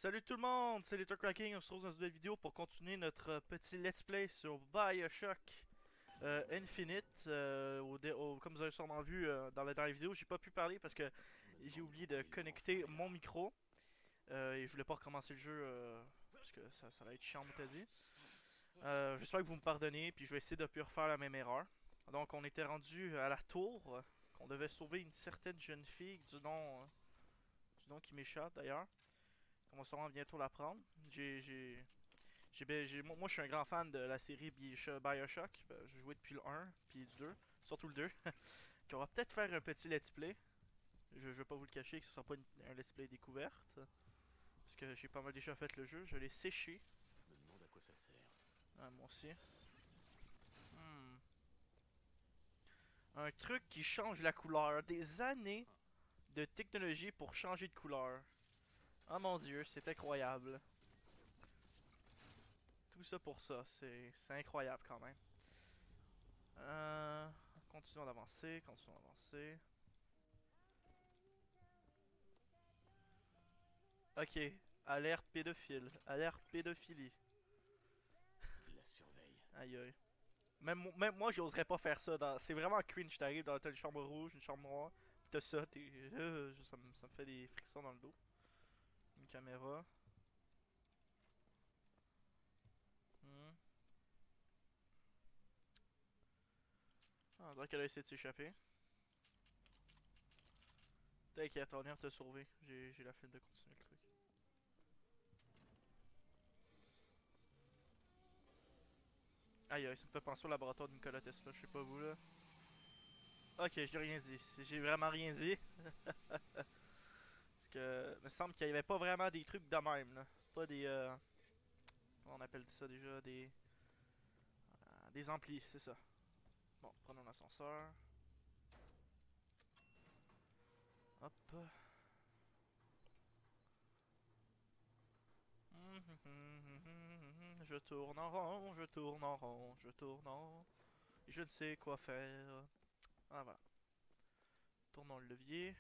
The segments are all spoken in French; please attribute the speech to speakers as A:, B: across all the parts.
A: Salut tout le monde, c'est Little Cracking, on se retrouve dans une nouvelle vidéo pour continuer notre petit let's play sur Bioshock Infinite. Comme vous avez sûrement vu dans la dernière vidéo, j'ai pas pu parler parce que
B: Je me
A: j'ai
B: demande
A: oublié
B: pourquoi
A: de
B: ils l'ont
A: connecter
B: enfermé
A: mon
B: là.
A: micro et je voulais pas recommencer le jeu parce que ça va être chiant, t'as dit. J'espère que vous me pardonnez, puis je vais essayer de plus refaire la même erreur. Donc on était rendu à la tour, qu'on devait sauver une certaine jeune fille du nom qui m'échappe d'ailleurs. On va sûrement bientôt l'apprendre. Moi, je suis un grand fan de la série Bioshock. J'ai joué depuis le 1, puis le 2, surtout le 2. Qu'on va peut-être faire un petit let's play. Je vais pas vous le cacher que ce sera pas un let's play découverte. Parce que j'ai pas mal déjà fait le jeu. Je l'ai séché.
B: Je me demande à quoi ça sert.
A: Moi aussi. Hmm. Un truc qui change la couleur. Des années de technologie pour changer de couleur. Oh mon dieu, c'est incroyable. Tout ça pour ça. C'est incroyable quand même. Continuons d'avancer, continuons d'avancer. Ok, alerte pédophile, alerte pédophilie.
B: Il la surveille.
A: Aïe aïe. Même moi, j'oserais pas faire ça. C'est vraiment cringe. T'arrives dans une chambre rouge, une chambre noire, pis t'as ça, ça me fait des frictions dans le dos. Une caméra. Hmm. Ah, on dirait qu'elle a essayé de s'échapper. T'inquiète, on va venir te sauver. J'ai la flemme de continuer le truc. Aïe aïe, ça me fait penser au laboratoire de Nikola Tesla, je sais pas vous là. Ok, j'ai rien dit. J'ai vraiment rien dit. Parce que, il me semble qu'il y avait pas vraiment des trucs de même là. Pas des. Comment on appelle ça déjà? Des amplis, c'est ça. Bon, prenons l'ascenseur. Hop. Je tourne en rond, je tourne en rond, je tourne en rond. Et je ne sais quoi faire. Ah voilà. Tournons le levier.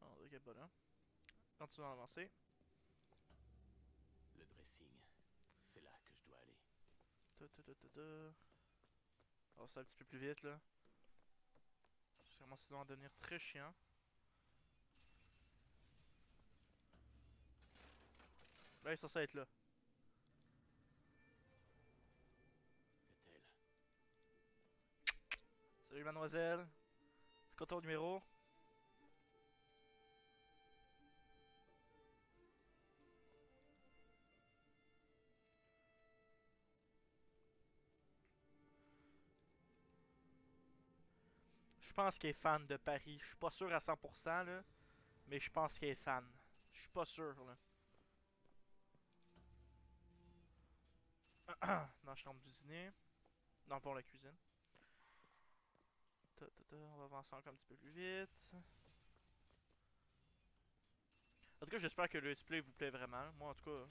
A: Oh, ok, bon là. Continuons à avancer.
B: Le dressing. C'est là que je dois aller.
A: Ta, ta, ta, ta, ta. On va ça un petit peu plus vite là. Sûrement ça doit devenir très chiant. Là, il est censé être là.
B: C'est elle.
A: Salut mademoiselle. C'est quoi ton numéro? Je pense qu'elle est fan de Paris. Je suis pas sûr à 100% là. Mais je pense qu'elle est fan. Je suis pas sûr là. Dans la chambre du dîner. Non, pour la cuisine. On va avancer encore un petit peu plus vite. En tout cas, j'espère que le let's play vous plaît vraiment. Moi, en tout cas,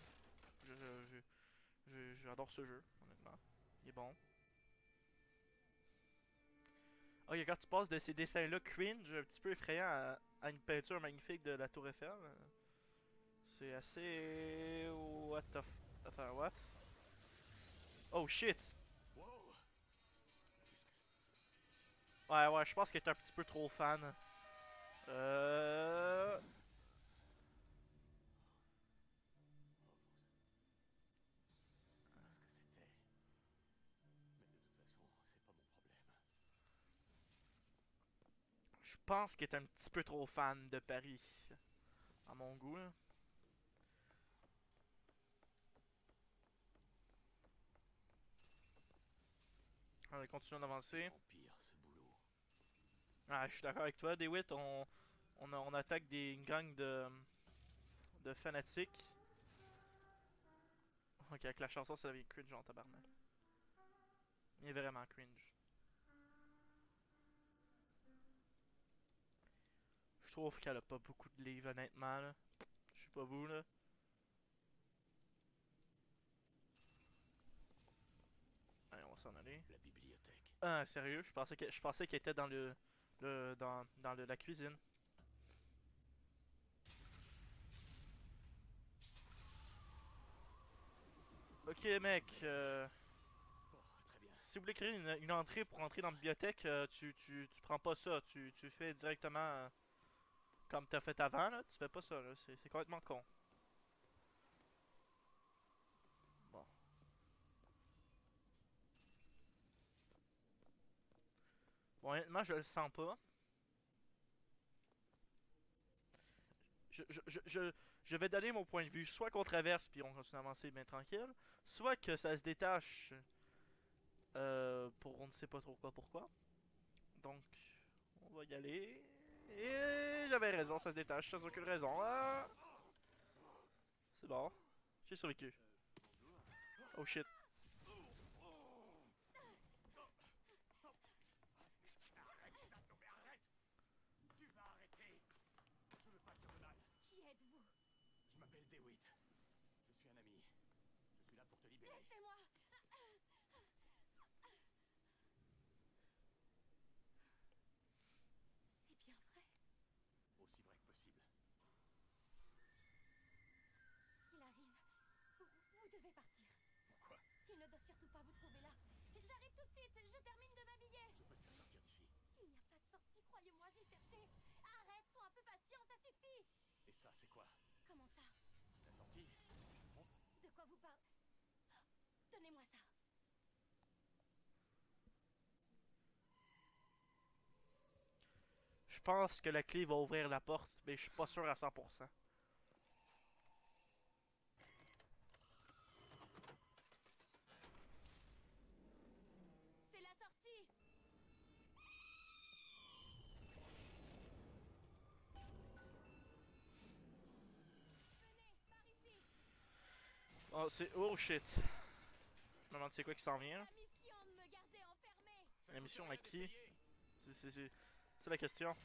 A: j'adore ce jeu, honnêtement. Il est bon. Ok, quand tu passes de ces dessins-là cringe, un petit peu effrayant à une peinture magnifique de la Tour Eiffel, c'est assez. What the f. Attends, what? Oh shit!
B: Wow. Qu'est-ce que c'est?
A: Ouais, ouais, je pense qu'elle est un petit peu trop fan. Euh.
B: Oh, c'est pas ce que c'était. Mais de toute façon, c'est pas mon problème.
A: Je pense qu'elle est un petit peu trop fan de Paris. À mon goût, là. Allez, continuons
B: C'est
A: d'avancer.
B: tellement pire ce boulot.
A: Ah, je suis d'accord avec toi, DeWitt. On attaque une gang de fanatiques. Ok, avec la chanson, ça devient cringe en tabarnak. Il est vraiment cringe. Je trouve qu'elle a pas beaucoup de livres, honnêtement. Là. Je sais pas vous, là. Allez, on va s'en aller.
B: La bibliothèque.
A: Ah, sérieux? Je pensais qu'elle était dans dans la cuisine. Ok mec,
B: Bon, très bien.
A: si vous voulez créer une entrée pour entrer dans la bibliothèque, tu prends pas ça, tu fais directement comme t'as fait avant, là, tu fais pas ça, là, c'est complètement con. Bon. Bon, honnêtement, je le sens pas. Je vais donner mon point de vue, soit qu'on traverse puis on continue à avancer bien tranquille, soit que ça se détache pour on ne sait pas trop quoi pourquoi. Donc, on va y aller. Et j'avais raison, ça se détache sans aucune raison. Ah! C'est bon. J'ai survécu. Oh shit.
B: Arrête, Zato, mais arrête! Tu vas arrêter! Je veux pas te faire de mal.
C: Qui êtes-vous?
B: Je m'appelle DeWitt. Je suis un ami. Je suis là pour te libérer.
C: Laissez-moi! C'est bien vrai.
B: Aussi vrai que possible.
C: Il arrive. Vous devez partir.
B: Pourquoi?
C: Il ne doit surtout pas vous trouver là. J'arrive tout de suite. Je termine de m'habiller.
B: Je peux te faire sortir d'ici.
C: Il n'y a pas de sortie, croyez-moi, j'ai cherché. Arrête, sois un peu patient, ça suffit.
B: Et ça, c'est quoi?
C: Comment ça?
B: La sortie? Bon,
C: De quoi vous parlez? Donnez-moi ça.
A: Je pense que la clé va ouvrir la porte, mais je suis pas sûr à 100%.
C: C'est la sortie. Venez, par ici.
A: Oh, c'est. Oh shit. Je me demande c'est quoi qui s'en vient là.
C: La mission de me garder enfermé.
B: ça
A: La
B: coûte
A: mission
B: rien
A: à qui?
B: d'essayer.
A: C'est la question.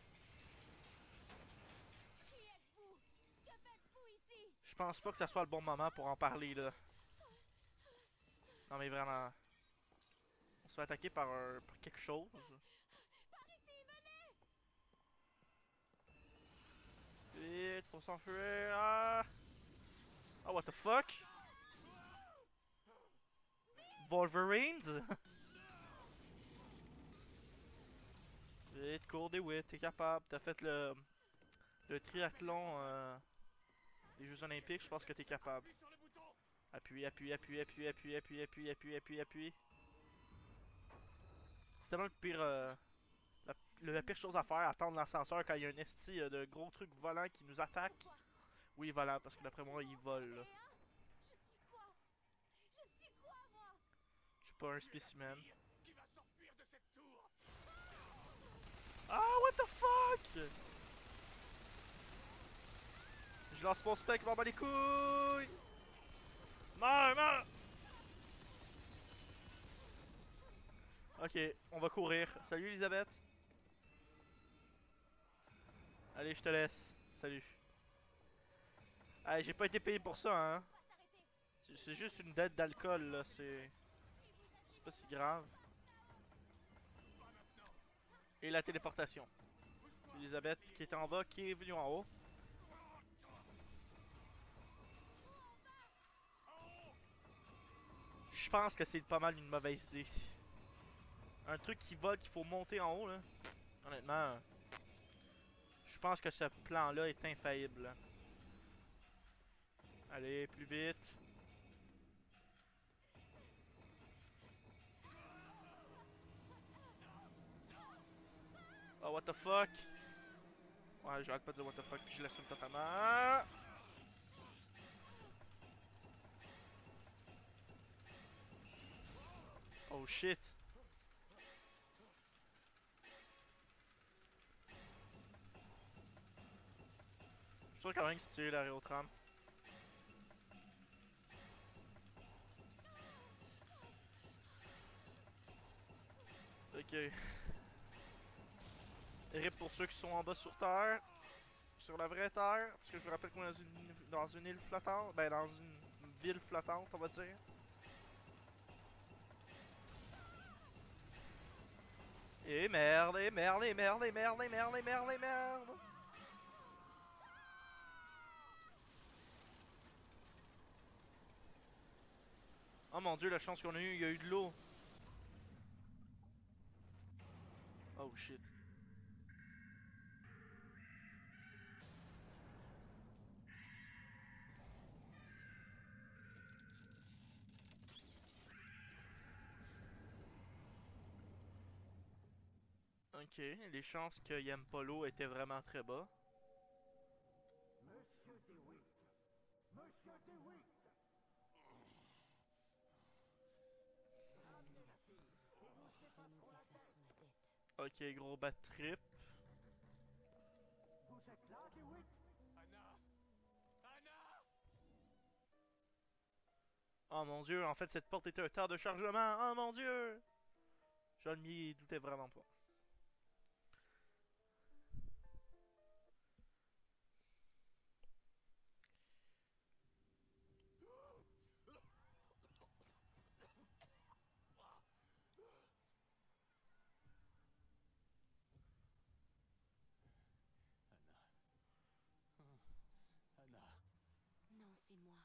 C: Qui êtes-vous? Que faites-vous ici?
A: Je pense pas que ça soit le bon moment pour en parler là. Non mais vraiment. On se fait attaquer par quelque chose.
C: Par ici, venez.
A: Vite, faut s'enfuir. Ah! Oh what the fuck? Wolverines? Vite, cours des wits, t'es capable. T'as fait le triathlon des Jeux Olympiques, je pense que t'es capable.
B: Appuie sur le bouton.
A: Appuie, appuie, appuie, appuie, appuie, appuie, appuie, appuie, appuie, appuie. C'est tellement le pire, la pire chose à faire, attendre l'ascenseur quand il y a un esti de gros trucs volants qui nous attaquent.
C: Pourquoi?
A: Oui, volant, parce que d'après moi, ils volent. Là.
C: Et un? Je suis quoi? Je suis quoi, moi?
A: Je suis pas un spécimen.
B: Qui va s'enfuir de cette tour?
A: Ah, what the fuck? Je lance mon spec, m'en bats les couilles! Meurs, meurs! Ok, on va courir. Salut Elisabeth. Allez, je te laisse. Salut. Ah, j'ai pas été payé pour ça, hein.
C: On va s'arrêter.
A: C'est juste une dette d'alcool, là. C'est pas si grave. Et la téléportation. Elisabeth qui était en bas, qui est venue en haut. Je pense que c'est pas mal une mauvaise idée. Un truc qui vole qu'il faut monter en haut, là. Honnêtement, je pense que ce plan-là est infaillible. Là. Allez, plus vite. Oh, what the fuck? Ouais, j'arrête pas de dire what the fuck, puis je l'assume totalement. Oh shit. Je suis sûr quand même que c'est tiré l'aérotram. Ok. RIP pour ceux qui sont en bas sur Terre. Sur la vraie Terre. Parce que je vous rappelle qu'on est dans une île flottante. Ben, dans une ville flottante, on va dire. Et merde, et merde, et merde, et merde, et merde, et merde, et merde. Oh mon dieu, la chance qu'on a eu, il y a eu de l'eau. Oh shit. Ok, les chances qu'il aime pas l'eau étaient vraiment très bas.
B: Monsieur DeWitt. Monsieur DeWitt.
C: Ramenez la fille. Nous effaçons la dette.
A: Ok, gros bad trip.
B: Vous êtes là, DeWitt? Anna! Anna!
A: Oh mon dieu, en fait cette porte était un tas de chargement. Oh mon dieu. Je ne m'y doutais vraiment pas.
B: Anna.
C: Non, c'est moi,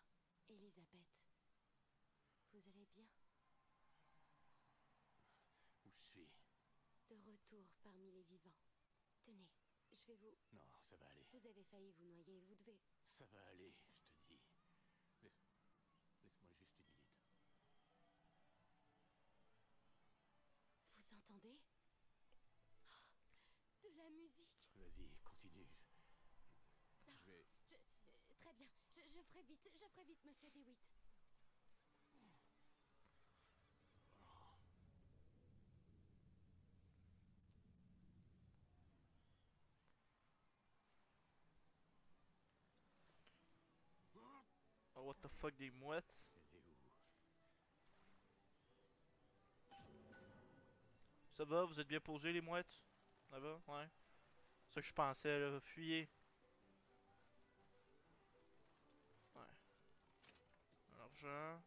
C: Elisabeth. Vous allez bien?
B: Où je suis?
C: De retour parmi les vivants. Tenez, je vais vous...
B: Non, ça va aller.
C: Vous avez failli vous noyer, vous devez...
B: Ça va aller, je te dis. Laisse-moi juste une minute.
C: Vous entendez? Oh, de la musique.
B: Vas-y, continue. Je vais...
C: Très bien, je ferai vite, monsieur DeWitt.
A: Oh what the fuck, des mouettes.
B: Elle est où?
A: Ça va, vous êtes bien posés les mouettes? Ça va? Ouais. C'est ça que je pensais, là. Fuyez. Ouais. Argent.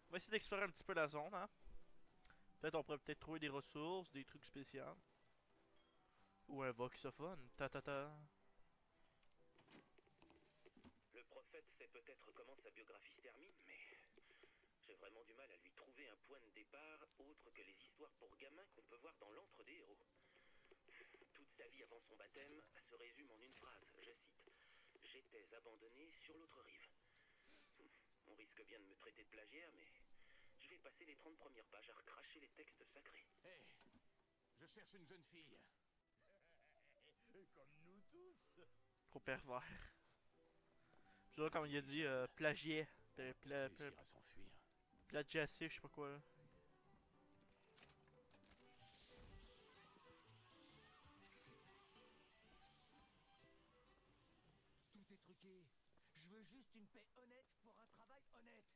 A: On va essayer d'explorer un petit peu la zone, hein. Peut-être on pourrait peut-être trouver des ressources, des trucs spéciaux. Ou un voxophone. Ta ta ta.
D: Le prophète sait peut-être comment sa biographie se termine, mais j'ai vraiment du mal à lui trouver un point de départ autre que les histoires pour gamins qu'on peut voir dans l'antre des héros. Toute sa vie avant son baptême se résume en une phrase, je cite. J'étais abandonné sur l'autre rive. On risque bien de me traiter de plagiaire, mais je vais passer les 30 premières pages à recracher les textes sacrés.
B: Hé! Je cherche une jeune fille. Comme nous tous.
A: Gros pervers. Je vois comme il a dit plagier.
B: Réussir à s'enfuir.
A: Plagiacé, je sais pas quoi là.
B: Tout est truqué. Je veux juste une paix honnête pour un travail honnête.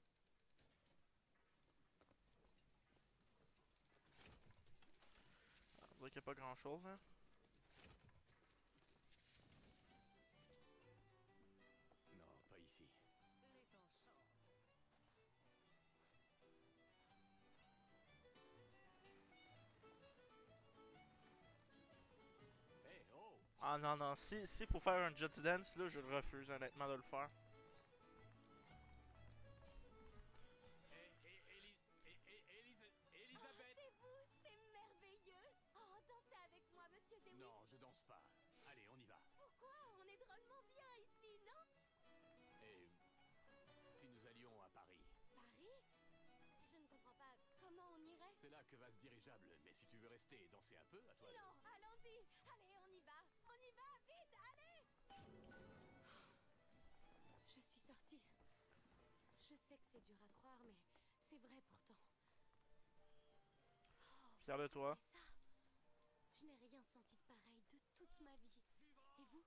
A: On dirait qu'il n'y a pas grand chose, hein.
B: Non, pas ici.
C: Les temps changent.
B: Hé, oh!
A: Ah non, non, si faut faire un Just Dance, là, je refuse honnêtement de le faire.
C: Ah,
B: Elisabeth!
C: c'est vous, c'est merveilleux. Oh, dansez avec moi, monsieur DeWitt.
B: Non, je danse pas. Allez, on y va.
C: Pourquoi? On est drôlement bien ici, non?
B: Et si nous allions à Paris?
C: Paris? Je ne comprends pas. Comment on irait?
B: C'est là que va ce dirigeable. Mais si tu veux rester et danser un peu, à toi de...
C: Non, allons-y. Allez, on y va. On y va, vite, allez. Je suis sortie. Je sais que c'est dur à croire, mais c'est vrai pourtant. Oh,
A: Fier de
C: vous
A: toi.
C: sentez ça? Je n'ai rien senti de pareil de toute ma vie. Et vous?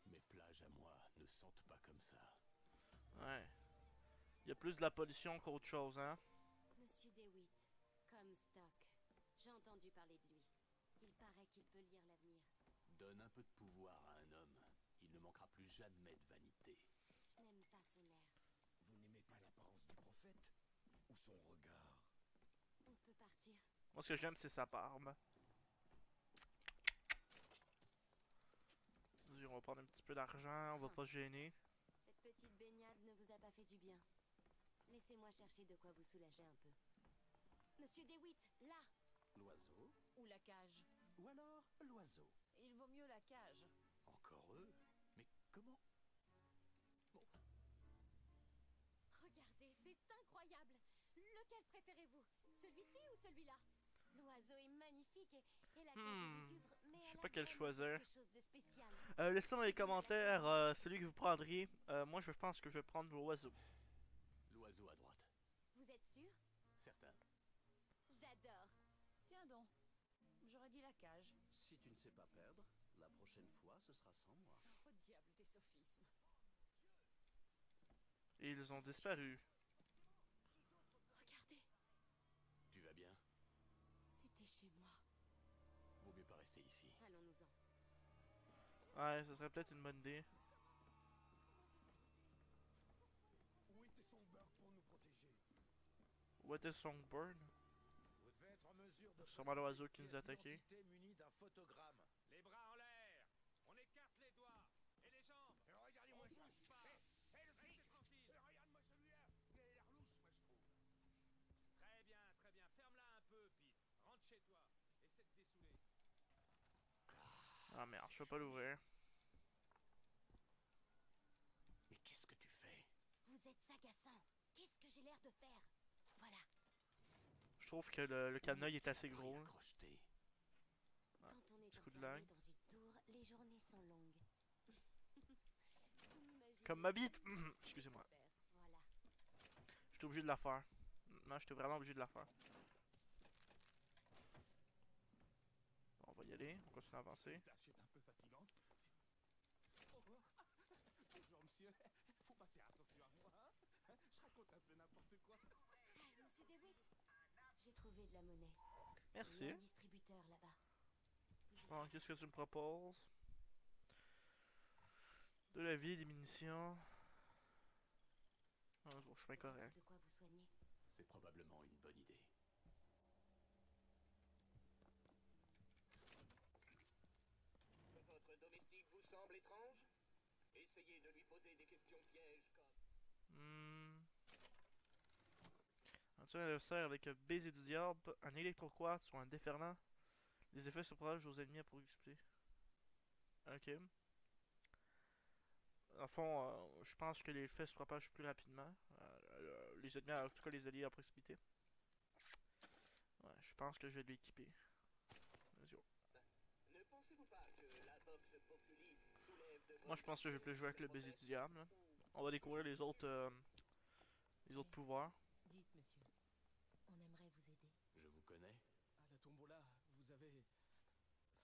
B: Mes plages à moi ne sentent pas comme ça.
A: Ouais. Il y a plus de la pollution qu'autre chose, hein.
C: Monsieur DeWitt, Comstock. J'ai entendu parler de lui. Il paraît qu'il peut lire l'avenir.
B: Donne un peu de pouvoir à un homme. Il ne manquera plus jamais de vanité.
C: Je n'aime pas son air.
E: Vous n'aimez pas l'apparence du prophète? Ou son regard?
C: On peut partir.
A: Moi, ce que j'aime, c'est sa barbe. prendre un petit peu d'argent, on va pas se gêner.
C: Cette petite baignade ne vous a pas fait du bien. Laissez-moi chercher de quoi vous soulager un peu. Monsieur DeWitt, là!
E: L'oiseau?
F: Ou la cage.
E: Ou alors l'oiseau?
F: Il vaut mieux la cage.
E: Encore eux? Mais comment?
C: Regardez, c'est incroyable! Lequel préférez-vous? Celui-ci ou celui-là? L'oiseau est magnifique et la cage est lugubre, mais
A: Je sais
C: elle
A: pas
C: a
A: quel
C: vraiment
A: choisir.
C: quelque chose de spécial.
A: Laissez dans les commentaires celui que vous prendriez. Moi je pense que je vais prendre l'oiseau.
E: L'oiseau à droite.
C: Vous êtes sûr?
E: Certain.
C: J'adore.
F: Tiens donc. J'aurais dit la cage.
E: Si tu ne sais pas perdre, la prochaine fois, ce sera sans moi.
F: Oh diable des sophismes.
A: Et ils ont disparu.
C: Regardez,
E: Tu vas bien?
C: c'était chez moi.
E: Vaut mieux pas rester ici.
C: Allons-nous-en.
A: Ouais, ça serait peut-être une bonne idée.
E: Où était Songbird pour nous protéger?
A: What is Songbird?
E: Vous devez être en mesure de
A: Sûrement l'oiseau qui nous a
E: attaqué.
A: attaqué.
E: Muni d'un photogramme.
B: Les bras en l'air. On écarte les doigts. Et les jambes.
E: Regardez-moi ça.
B: Bouge pas.
E: Hé, le
B: Restez
E: flic!
B: tranquille.
E: Regarde-moi celui-là. Il a l'air louche, moi, je trouve.
B: Très bien, très bien. Ferme-la un peu, Pete. Rentre chez toi. Essaie de dessouler.
A: Ah merde, je peux pas l'ouvrir.
E: Mais qu'est-ce que tu fais?
C: Vous êtes agaçant. Qu'est-ce que j'ai l'air de faire? Voilà.
A: Je trouve que le cadenas il est assez gros. Là.
E: Crocheté.
A: Ah,
C: Quand on est
A: petit coup de
C: enfermé
A: lag.
C: dans une tour, les journées sont longues. Vous m'imaginez
A: Comme ma bite.
C: faire.
A: Excusez-moi.
C: Voilà.
A: J'étais obligé de la faire. Non, j'étais vraiment obligé de la faire. Bon, on va y aller, on continue à avancer.
E: La tâche est un peu fatigante. Oh. Bonjour, monsieur. Faut pas faire attention à moi, hein? Je raconte un peu n'importe quoi.
C: Monsieur DeWitt, j'ai trouvé de la monnaie. Il y a
A: Merci.
C: un distributeur là-bas. Vous
A: Bon, qu'est-ce que tu me proposes? De la vie, des munitions. Ah, bon, je suis bien correct.
C: de quoi vous soigner.
E: C'est probablement une bonne idée.
D: Votre domestique vous semble étrange? Essayez de lui poser des questions pièges comme...
A: Un adversaire avec un baiser du diable, un électroquartz ou un déferlant. Les effets se propagent aux ennemis à proximité. Ok. En fond, je pense que les effets se propagent plus rapidement. Les ennemis, en tout cas les alliés à proximité. Ouais, je pense que je vais l'équiper. Let's go.
D: Ne pensez-vous pas que la Vox Populi soulève de...
A: Moi je pense que je vais plus jouer avec le baiser du diable. Là. On va découvrir les autres pouvoirs.
F: Dites, monsieur. On aimerait vous aider.
E: Je vous connais?
G: À la tombola, vous avez...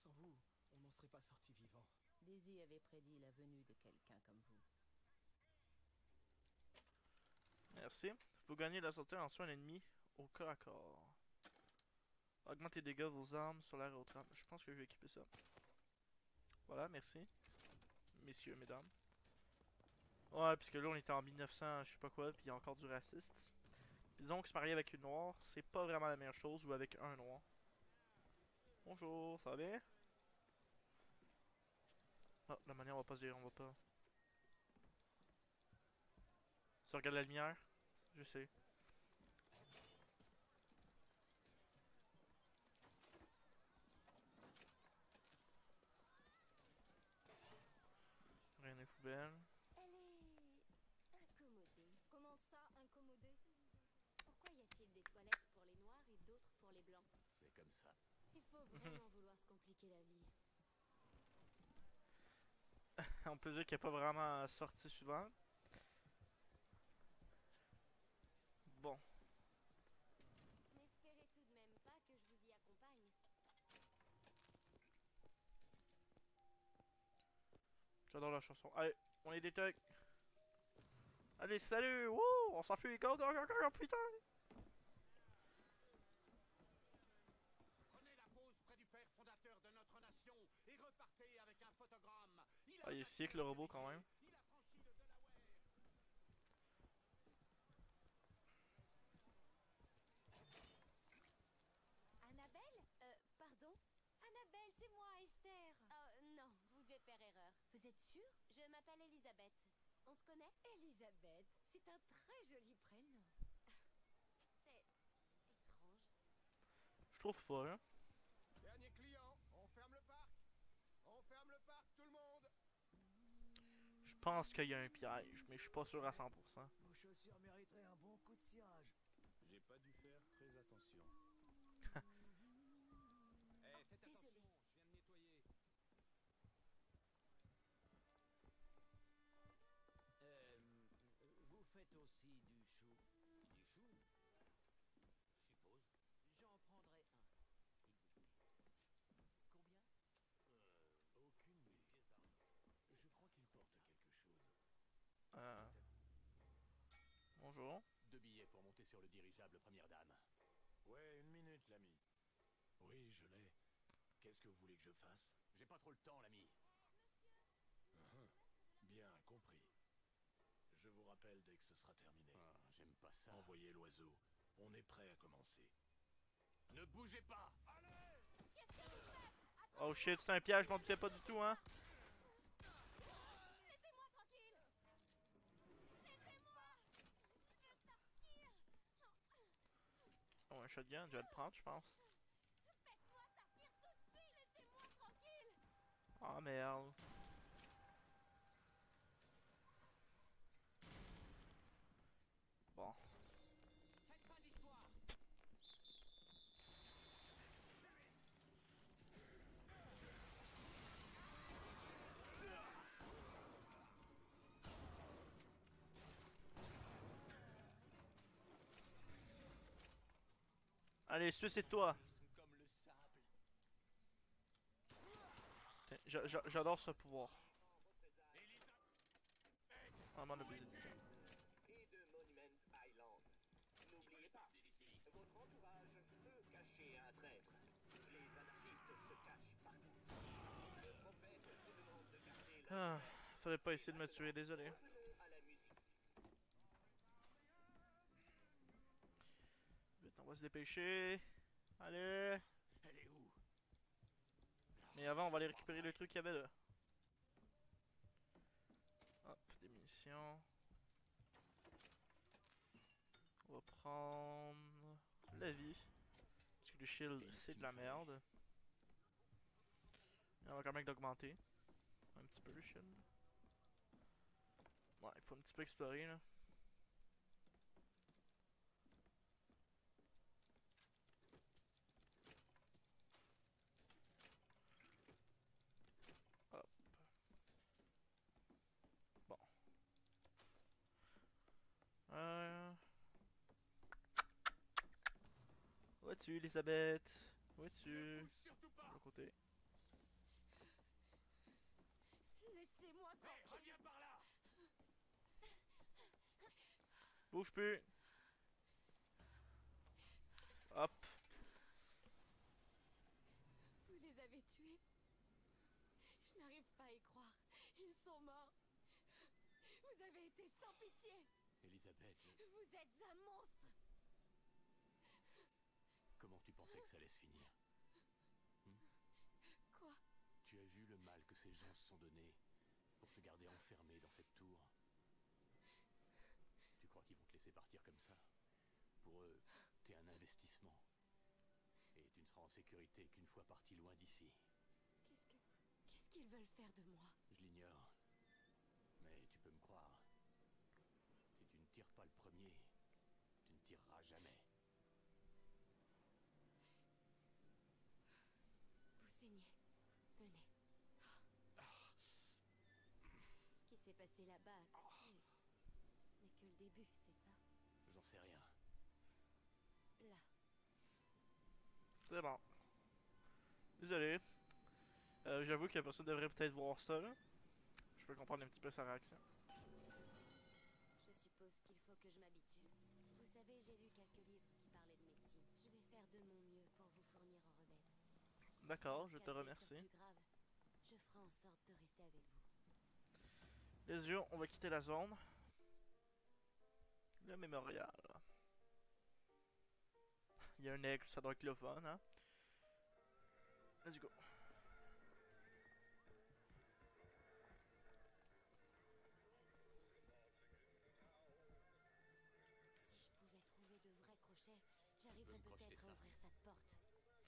G: Sans vous, on n'en serait pas sorti vivant.
F: Daisy avait prédit la venue de quelqu'un comme vous.
A: Merci. Faut gagner la sortie en soin ennemi au corps à corps. Augmente les dégâts de vos armes sur l'air au tram. Je pense que je vais équiper ça. Voilà, merci. Messieurs, mesdames. Ouais, puisque là on était en 1900, je sais pas quoi, puis il y a encore du raciste. Disons que se marier avec une noire, c'est pas vraiment la meilleure chose, ou avec un noir. Bonjour, ça va bien? Ah, la manière on va pas se dire, on va pas. Tu regardes la lumière? Je sais. Rien n'est poubelle.
C: Elle est incommodée. Comment ça, incommodée? Pourquoi y a-t-il des toilettes pour les noirs et d'autres pour les blancs?
E: C'est comme ça.
C: Il faut vraiment vouloir se compliquer la vie.
A: On peut dire qu'il n'y a pas vraiment sorti souvent. Bon.
C: N'espérez tout de même pas que je vous y accompagne.
A: J'adore la chanson. Allez, on est des thugs. Allez, salut! Wouh! On s'enfuit! Go, go, go, go, go, putain!
B: Prenez la pause près du père fondateur de notre nation et repartez avec un photogramme.
A: Ah, il est sick le robot quand même.
B: Il a franchi le Delaware.
C: Annabelle? Pardon? Annabelle, c'est moi, Esther. Oh, non, vous devez faire erreur. Vous êtes sûr? Je m'appelle Elisabeth. On se connaît?
F: Elisabeth, c'est un très joli prénom.
C: C'est étrange.
A: Je trouve pas, hein.
E: Dernier client, on ferme le parc. On ferme le parc, tout le monde.
A: Je pense qu'il y a un piège, mais je suis pas sûr à 100%.
B: Vos chaussures mériteraient un bon coup de cirage.
E: J'ai pas dû faire très attention. Eh, faites
C: Désolée.
E: attention, je viens de nettoyer.
G: Vous faites aussi du chou.
E: Du chou? Je suppose.
G: J'en prendrai un, s'il vous plaît. Combien?
E: Aucune pièce d'argent. Je crois qu'il porte quelque chose.
A: Euh... Bonjour.
E: 2 billets pour monter sur le dirigeable première dame.
B: Ouais, une minute, l'ami. Oui, je l'ai. Qu'est-ce que vous voulez que je fasse?
E: J'ai pas trop le temps, l'ami.
B: Bien, compris. Je vous rappelle dès que ce sera terminé.
E: Ah, j'aime pas ça.
B: Envoyez l'oiseau. On est prêt à commencer.
E: Ne bougez pas!
A: Oh shit, c'est un piège, je m'en doutais pas du tout, hein.
C: Laissez-moi tranquille! Laissez-moi! Je veux sortir!
A: Oh, un shotgun, je vais le prendre, je pense.
C: Faites-moi sortir tout de suite! Laissez-moi tranquille!
A: Ah merde. Bon.
G: Faites pas d'histoire.
A: Allez, suicide-toi.
E: Ils sont comme le sable.
A: J'adore ce pouvoir. Vraiment le baiser de tiens.
D: Et de Monument Island. N'oubliez pas, votre entourage peut cacher un traître. Les anarchistes se cachent partout. Le prophète vous demande de garder la...
A: Ah, fallait pas essayer de me tuer, désolé.
D: Revenons à la musique.
A: Vite, on va se dépêcher. Allez.
E: Elle est où?
A: Mais avant, on va aller récupérer le truc qu'il y avait là. Hop, des munitions. On va prendre la vie. Parce que le shield, c'est de la merde. Et on va quand même l'augmenter. Un petit peu le shield. Ouais, il faut un petit peu explorer là. Hop. Bon. Où es-tu, Elisabeth? Où es-tu?
E: Bouge surtout
A: De
E: pas!
A: l'autre côté.
C: Laissez-moi
E: Hé,
C: tranquille!
E: reviens par là!
A: Bouge plus. Hop.
C: Vous les avez tués? Je n'arrive pas à y croire. Ils sont morts. Vous avez été sans pitié.
E: Elisabeth,
C: Vous êtes un monstre.
E: comment tu pensais que ça allait se finir?
C: Quoi?
E: Tu as vu le mal que ces gens se sont donné pour te garder enfermé dans cette tour? Tu crois qu'ils vont te laisser partir comme ça? Pour eux, t'es un investissement. Et tu ne seras en sécurité qu'une fois parti loin d'ici.
C: Qu'est-ce qu'ils veulent faire de moi?
E: Je l'ignore. Mais tu peux me croire. Si tu ne tires pas le premier, tu ne tireras jamais.
C: Vous saignez. Venez. Ce qui s'est passé là-bas, ce n'est que le début, c'est ça?
E: J'en sais rien.
C: Là.
A: C'est bon. Désolé. J'avoue que la personne devrait peut-être voir ça là. Je peux comprendre un petit peu sa réaction.
C: Je suppose qu'il faut que je m'habitue. Vous savez, j'ai lu quelques livres qui parlaient de médecine. Je vais faire de mon mieux pour vous fournir en remède.
A: D'accord, je te
C: Cas de blessure
A: remercie.
C: plus grave, je ferai en sorte de rester avec vous.
A: Les yeux, on va quitter la zone. Le mémorial. Il y a un aigle, ça doit être le fun, hein. Let's go.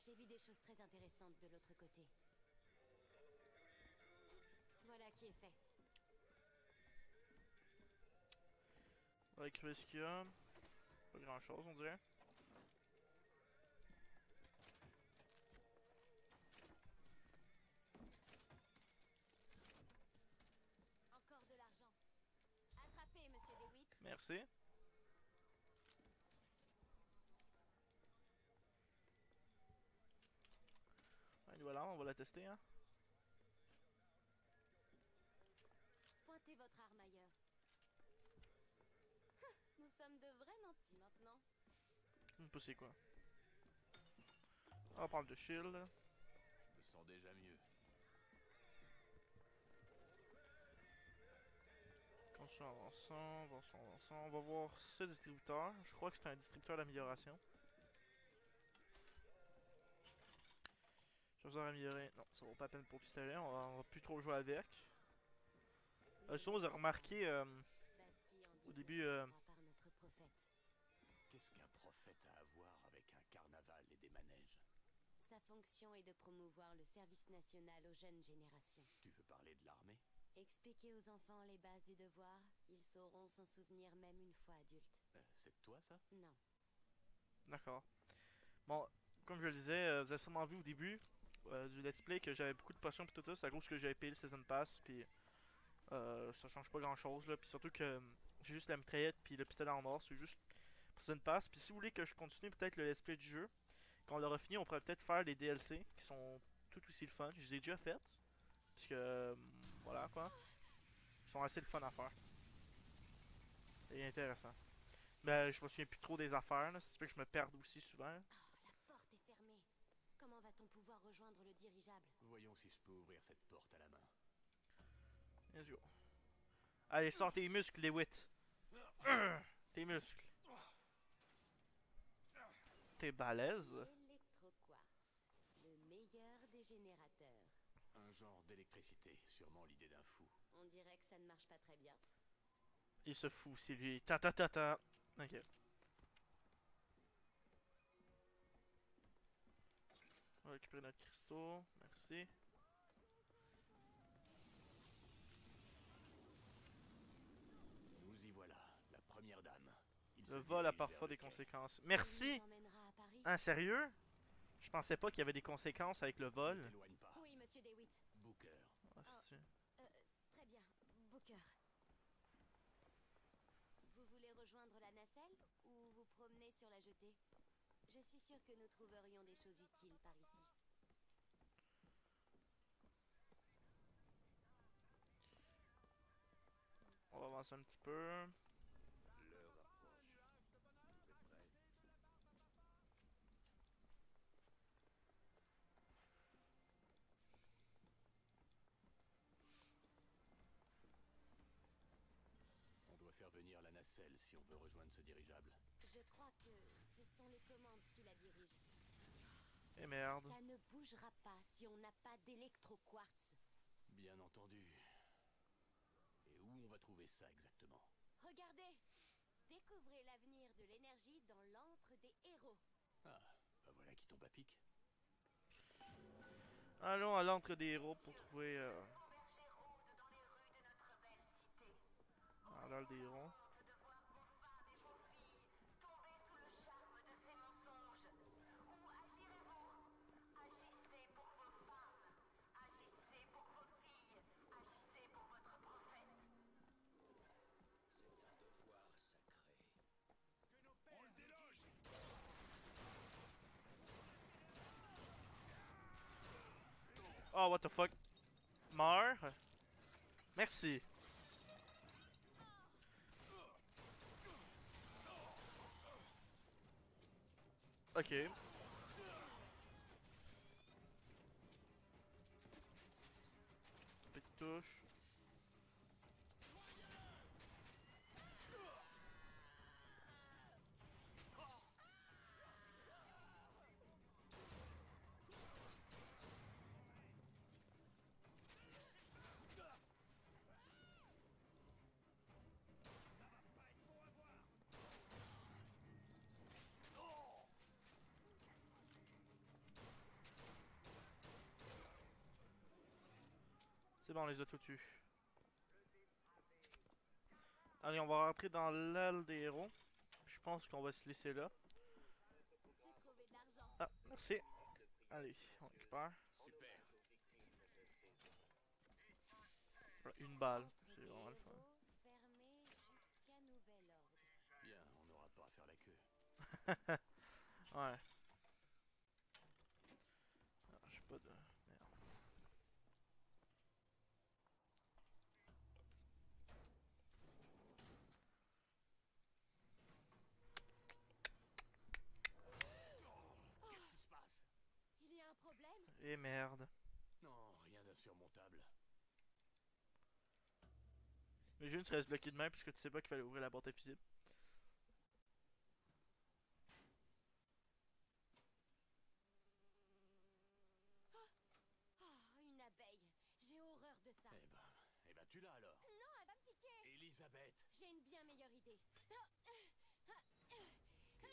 C: J'ai vu des choses très intéressantes de l'autre côté. Voilà qui est fait.
A: On va écrire ce qu'il y a. Pas grand chose, on dirait.
C: Encore de l'argent. Attrapez, monsieur DeWitt.
A: Merci. Ouais, voilà, on va la tester, hein.
C: Pointez votre arme ailleurs. Nous sommes de vrais nantis maintenant.
A: On peut c'est quoi? On va prendre le shield.
E: Je me sens déjà mieux.
A: Construction avançant, avançant, avançant. On va voir ce distributeur. Je crois que c'est un distributeur d'amélioration. Je vais améliorer. Non, ça vaut pas la peine pour pistolet. On va plus trop jouer avec. Sinon, vous avez remarqué
C: Bâti en
A: au début.
C: 1903 par notre prophète.
E: Qu'est-ce qu'un prophète a à voir avec un carnaval et des manèges?
C: Sa fonction est de promouvoir le service national aux jeunes générations.
E: Tu veux parler de l'armée?
C: Expliquer aux enfants les bases du devoir, ils sauront s'en souvenir même une fois adultes.
E: C'est de toi, ça?
C: Non.
A: D'accord. Bon, comme je le disais, vous avez sûrement vu au début du let's play que j'avais beaucoup de potions pis tout ça. C'est à cause que j'avais payé le Season Pass. Puis ça change pas grand chose là. Puis surtout que j'ai juste la mitraillette puis le pistolet en or. C'est juste pour Season Pass. Puis si vous voulez que je continue peut-être le let's play du jeu, quand on l'aura fini, on pourrait peut-être faire les DLC qui sont tout aussi le fun. Je les ai déjà faites. Parce que voilà quoi. Ils sont assez le fun à faire. Et intéressant. Ben, je me souviens plus trop des affaires, là. C'est fait que je me perds aussi souvent.
C: Oh, la porte est fermée. Comment va-t-on pouvoir rejoindre le dirigeable?
E: Voyons si je peux ouvrir cette porte à la main.
A: Let's go. Allez, sors tes muscles, DeWitt. Tes muscles. T'es balèze.
C: L'électroquartz, le meilleur des générateurs.
E: Un genre d'électricité, sûrement l'idée d'un fou.
C: On dirait que ça ne marche pas très bien.
A: Il se fout, c'est lui. Ta ta ta ta. Ok. On va récupérer notre cristaux. Merci.
E: Nous y voilà, la première dame. Il se
A: Le vol a
E: dirige
A: parfois
E: vers
A: des
E: le quai.
A: conséquences.
C: Il
A: Merci.
C: nous emmènera à Paris?
A: Hein, sérieux? Je pensais pas qu'il y avait des conséquences avec le
E: Ne
A: vol.
E: t'éloigne pas.
C: Oui, monsieur DeWitt.
E: Booker.
A: Ah, c'est-
C: Très bien. Booker. Vous voulez rejoindre la nacelle ou vous promener sur la jetée? Je suis sûre que nous trouverions des choses utiles par ici.
A: On va avancer un petit peu.
E: L'heure approche. Tout est prêt. On doit faire venir la nacelle si on veut rejoindre ce dirigeable.
C: Je crois que ce sont les commandes qui la dirigent.
A: Et merde.
C: Ça ne bougera pas si on n'a pas d'électroquartz.
E: Bien entendu. Et où on va trouver ça exactement?
C: Regardez! Découvrez l'avenir de l'énergie dans l'antre des héros.
E: Ah, bah voilà qui tombe à pic.
A: Allons à l'entre des héros pour trouver. Ah, là, des héros.
E: C'est un devoir sacré.
B: On le déloge!
A: Oh, what the fuck. Meurs. Merci. Ok. Petite touche. C'est bon, on les a tous tués. Allez, on va rentrer dans l'aile des héros. Je pense qu'on va se laisser là.
C: J'ai trouvé de l'argent.
A: Ah, merci. Allez, on récupère.
E: Super.
A: Voilà, une balle.
C: Entre
A: C'est
C: des
A: vraiment le fun.
C: héros fermés jusqu'à nouvel ordre.
E: Bien, on n'aura pas à faire la queue.
A: Ouais. Ah, j'ai pas de... Merde.
E: Qu'est-ce qui se passe?
C: Il y a un problème?
A: Et merde.
E: Non, rien d'insurmontable.
A: Mais June, tu restes bloqué de main puisque tu sais pas qu'il fallait ouvrir la porte invisible.
C: Oh, une abeille. J'ai horreur de ça.
E: Eh ben, tu l'as alors.
C: Non, elle va me piquer.
E: Elisabeth.
C: J'ai une bien meilleure idée.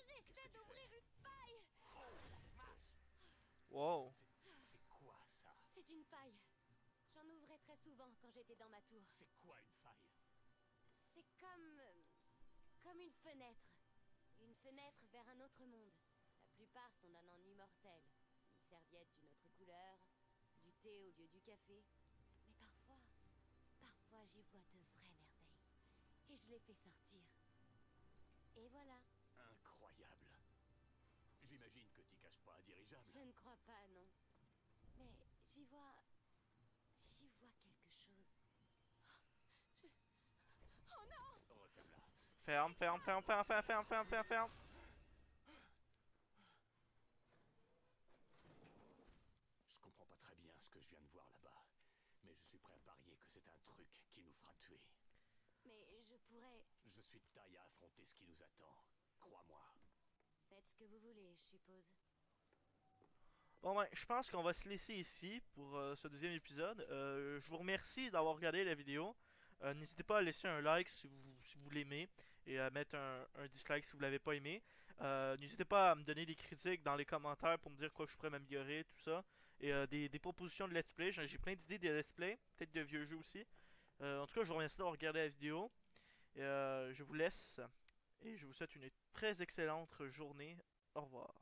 C: J'essaie d'ouvrir une faille.
A: Wow.
E: C'est quoi ça?
C: C'est une faille. J'en ouvrais très souvent quand j'étais dans ma tour.
E: C'est quoi une faille?
C: C'est comme une fenêtre. Une fenêtre vers un autre monde. La plupart sont d'un ennui mortel. Une serviette d'une autre couleur, du thé au lieu du café. Mais parfois j'y vois de vraies merveilles. Et je les fais sortir. Et voilà.
E: Incroyable. J'imagine que t'y caches pas un dirigeable.
C: Je ne crois pas, non. Mais j'y vois quelque chose. Oh non!
E: Referme-la.
A: Ferme, ferme, ferme, ferme, ferme, ferme, ferme, ferme, ferme.
E: Je comprends pas très bien ce que je viens de voir là-bas. Mais je suis prêt à parier que c'est un truc qui nous fera tuer.
C: Mais je pourrais...
E: Je suis de taille à affronter ce qui nous attend. Crois-moi.
C: Faites ce que vous voulez, je suppose.
A: Bon ben, je pense qu'on va se laisser ici pour ce deuxième épisode. Je vous remercie d'avoir regardé la vidéo. N'hésitez pas à laisser un like si vous l'aimez et à mettre un dislike si vous l'avez pas aimé. N'hésitez pas à me donner des critiques dans les commentaires pour me dire quoi je pourrais m'améliorer, tout ça. Et des propositions de let's play. J'ai plein d'idées de let's play, peut-être de vieux jeux aussi. En tout cas, je vous remercie d'avoir regardé la vidéo. Et, je vous laisse et je vous souhaite une très excellente journée. Au revoir.